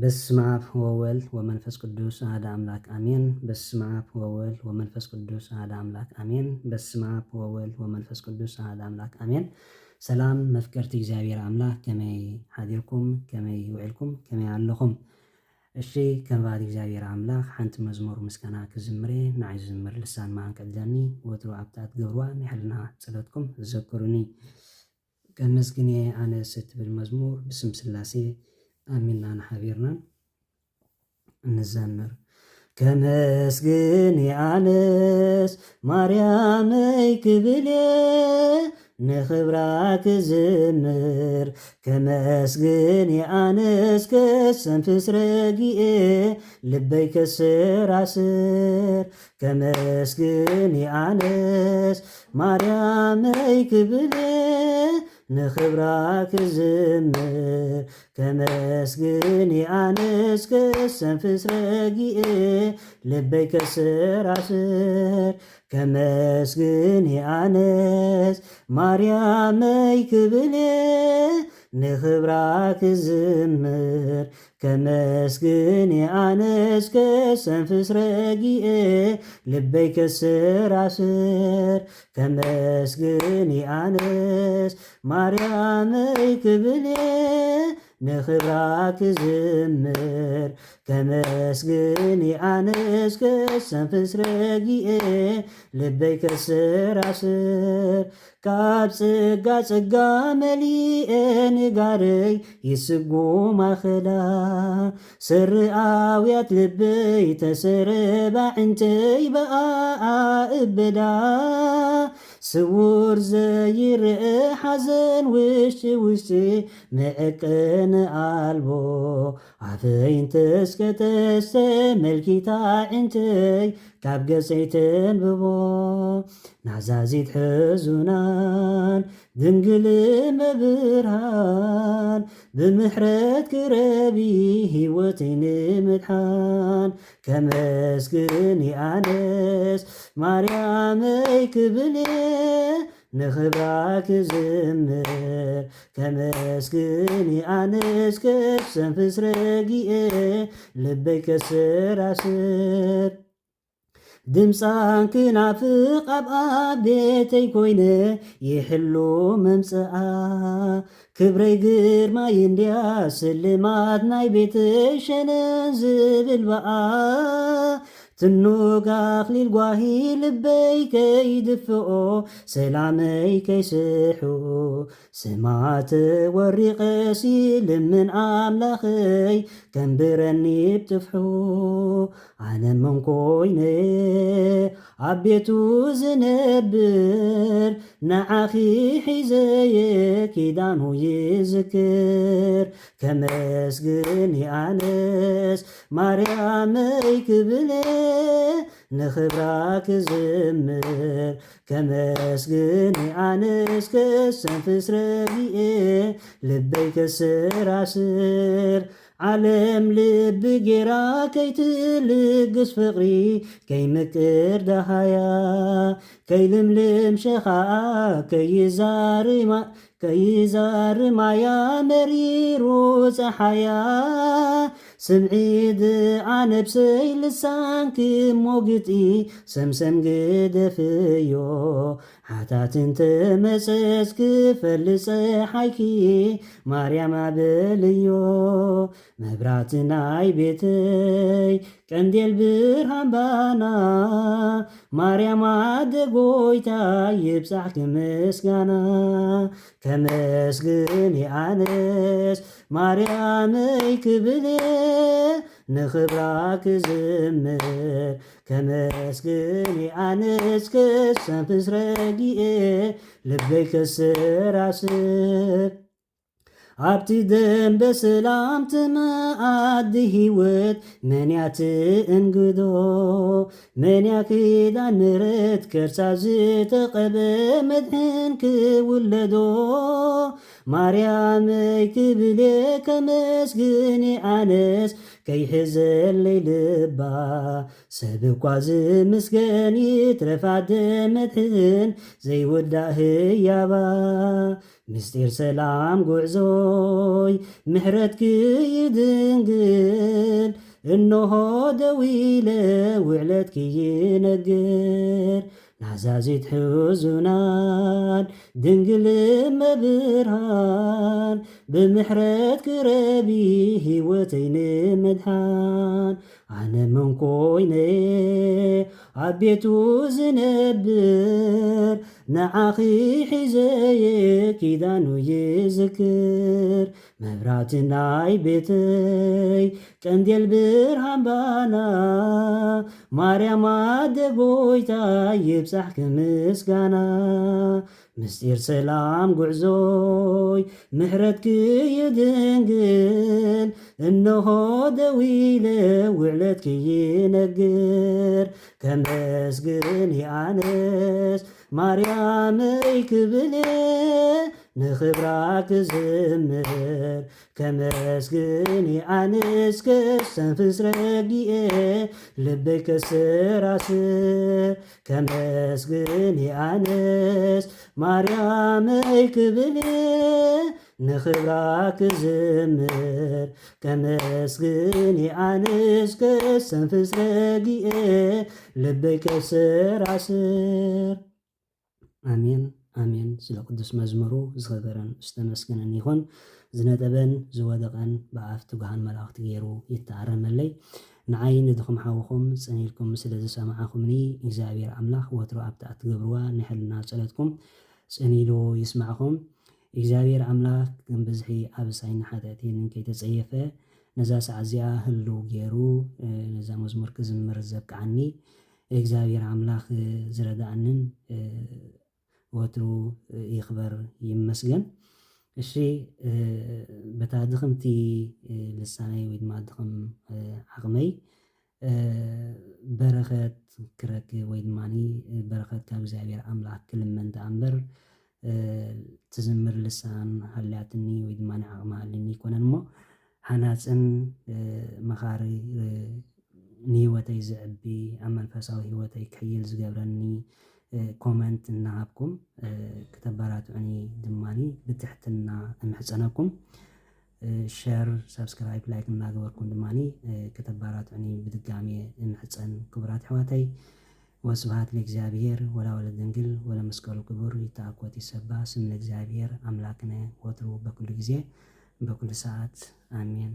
በስመ አብ ወወልድ ወመንፈስ ቅዱስ አሐዱ አምላክ አሜን። በስመ አብ ወወልድ ወመንፈስ ቅዱስ አሐዱ አምላክ አሜን። በስመ አብ ወወልድ ወመንፈስ ቅዱስ አሐዱ አምላክ አሜን። ሰላም መፍቀርቲ እግዚአብሔር አምላክ ከመይ ሓዲርኩም ከመይ ውዕልኩም ከመይ ኣለኹም? እሺ ከም ባዲ እግዚአብሔር አምላክ ሓንቲ መዝሙር ምስጋና ክዝምሬ ንዓይ ዝዝምር ልሳን ማን ቀልዘኒ ወትሩ ኣብታት ገብርዋ ንሕልና ጸሎትኩም ዝዘክሩኒ ከመስግን ኣነ ስትብል መዝሙር ብስም ስላሴ አሚና ንሓቢርና እንዘምር። ከመስግን ኣነስ ማርያመይ ክብልየ ንኽብራ ክዝምር ከመስግን ኣነስ ከሰንፍስ ረጊኤ ልበይ ከስራስር ከመስግን ኣነስ ማርያመይ ክብልየ ንኽብራ ክዝምር ከመስግን ኣነስ ከሰንፍስ ረጊኤ ልበይ ከስራስር ከመስግን ኣነስ ማርያመይ ክብልየ ንኽብራ ክዝምር ከመስግን ኣነስ ከሰንፍስ ረጊኤ ልበይ ከስራስር ከመስግን ኣነስ ማርያመይ ክብልየ ንኽብራ ክዝምር ከመስግን ኣነስ ከሰንፍስ ረጊኤ ልበይ ከስራስር ካብ ጽጋ ጽጋ መሊኤ ንጋረይ ይስጉም ኣኽላ ስርኣውያት ልበይ ተሰረባ ዕንተይ በኣኣ እበዳ ስውር ዘይርአ ሓዘን ውሽጢ ውሽጢ መዕቀን ኣልቦ ኣፈይ እንተስከተስተ መልኪታ ዕንተይ ካብ ገጸይ ተንብቦ ናዛዚት ሕዙናን ድንግል መብርሃን ብምሕረት ክረቢ ሕይወተይ ንምድሓን ከመስግን ኣነስ ማርያመይ ክብልየ ንኽብራ ክዝምር ከመስግን ኣነስ ከሰንፍስ ረጊኤ ልበይ ከስራስር ድምፃን ክናፍቕ ኣብኣ ቤተይ ኮይነ ይሕሉ መምፅኣ ክብረይ ግርማይ እንድያ ስልማት ናይ ቤተይ ሸነን ዝብል በኣ ትኑግ ኣኽሊል ጓሂ ልበይ ከይድፍኦ ሰላመይ ከይስሑ ስማት ወሪቐሲ ልምን ኣምላኸይ ከንብረኒ ብትፍሑ ኣነ መንኮይነ ኣብ ቤቱ ዝነብር ንዓኺ ሒዘየ ኪዳኑ ይዝክር ከመስግን ኣነስ ማርያመይ ክብልየ ንኽብራ ክዝምር ከመስግን ኣነስ ከሰንፍስ ረጊኤ ልበይ ከስራስር ዓለም ልቢ ጌራ ከይትልግስ ፍቕሪ ከይምቅር ደሃያ ከይልምልም ሸኻኣ ከይዛርማያ መሪሩ ፀሓያ ስምዒ ኣነብሰይ ልሳን ክሞግጢ ሰምሰም ግደፍዮ ሓታት እንተመፀስ ክፈልፀ ሓይኪ ማርያም ኣበልዮ መብራት ናይ ቤተይ ቀንዴል ብርሃን ባና ማርያም ኣደ ጎይታ ይብፃሕ ክምስጋና ከመስግን ኣነስ ማርያመይ ክብልየ ንኽብራ ክዝምር ከመስግን ኣነስ ከሰንፍስ ረጊኤ ልበይ ከስራስር ኣብቲ ደም በሰላም ትመኣዲ ሕይወት መንያት እንግዶ መንያ ኪዳን ምሕረት ከርሳ ዝተቐበ መድሕን ክውለዶ ማርያመይ ክብልየ ከመስግን ኣነስ ከይሕዘለይ ልባ ሰብ እኳ ዝምስገን ይትረፋ ደመትህን ዘይወዳእ ህያባ ምስጢር ሰላም ጉዕዞይ ምሕረት ክይድንግል እነሆ ደው ኢለ ውዕለት ክይነግር ናዛዚት ሕዙናን ድንግል እመብርሃን ብምሕረት ክረቢ ህይወተይ ንምድሓን ኣነ መንኮይነየ ኣብ ቤቱ ዝነብር ንዓኺ ሒዘየ ኪዳኑ ይዝክር መብራህቲ ናይ ቤተይ ቀንዴል ብርሃን ባና ማርያም ኣደ ጎይታ ይብፃሕ ከምስጋና ምስጢር ሰላም ጉዕዞይ ምሕረት ክይድንግል እነሆ ደው ኢለ ውዕለት ክይነግር ከመስግን ኣነስ ማርያመይ ክብለ ንኽብራ ክዝምር ከመስግን ኣነስ ከሰንፍስ ረጊኤ ልበይ ከስራስር ከመስግን ኣነስ ማርያመይ ክብለ ንኽብራ ክዝምር ከመስግን ኣነስ ከሰንፍስ ረጊኤ ልበይ ከስራስር ኣሜን ኣሜን። ስለ ቅዱስ መዝሙሩ ዝኸበረን ዝተመስገነን ይኹን። ዝነጠበን ዝወደቐን ብኣፍ ትጉሃን መላእኽቲ ገይሩ ይተኣረመለይ። ንዓይ ንድኹም ሓውኹም ፀኒልኩም ስለ ዝሰማዓኹምኒ እግዚኣብሔር ኣምላኽ ወትሮ ኣብታ እትገብርዋ ንሕልና ጸለትኩም ፀኒሉ ይስማዕኹም። እግዚኣብሔር ኣምላኽ ከም ብዝሒ ኣበሳይን ሓጢአተይን ከይተፀየፈ ነዛ ሰዓት እዚኣ ህሉ ገይሩ ነዛ መዝሙር ክዝምር ዘብቅዓኒ እግዚኣብሔር ኣምላኽ ዝረዳእንን ወትሩ ይኽበር ይመስገን። እሺ በታ ድኽምቲ ልሳነይ ወይ ድማ ድኽም ዓቕመይ በረኸት ክረክብ ወይ ድማኒ በረኸት ካብ እግዚኣብሔር ኣምላኽ ክልመን ተኣምበር ትዝምር ልሳን ሃልያትኒ ወይ ድማኒ ዓቕሚ ሃልኒ ይኮነን እሞ ሓናፅን መኻሪ ንህይወተይ ዝዕቢ ኣብ መንፈሳዊ ህይወተይ ክሕይል ዝገብረኒ ኮመንት እናሃብኩም ክተባራትዑኒ ድማኒ ብትሕትና እምሕፀነኩም ሸር ሰብስክራይብ ላይክ እናገበርኩም ድማኒ ክተባራትዑኒ ብድጋሚ እምሕፀን ክቡራት ኣሕዋተይ። ወስብሐት ለእግዚአብሔር ወለወላዲቱ ድንግል ወለመስቀሉ ክቡር ይትአኮት ይሰባ ስም እግዚአብሔር አምላክነ ወትሩ በኩሉ ጊዜ በኩሉ ሰዓት አሜን።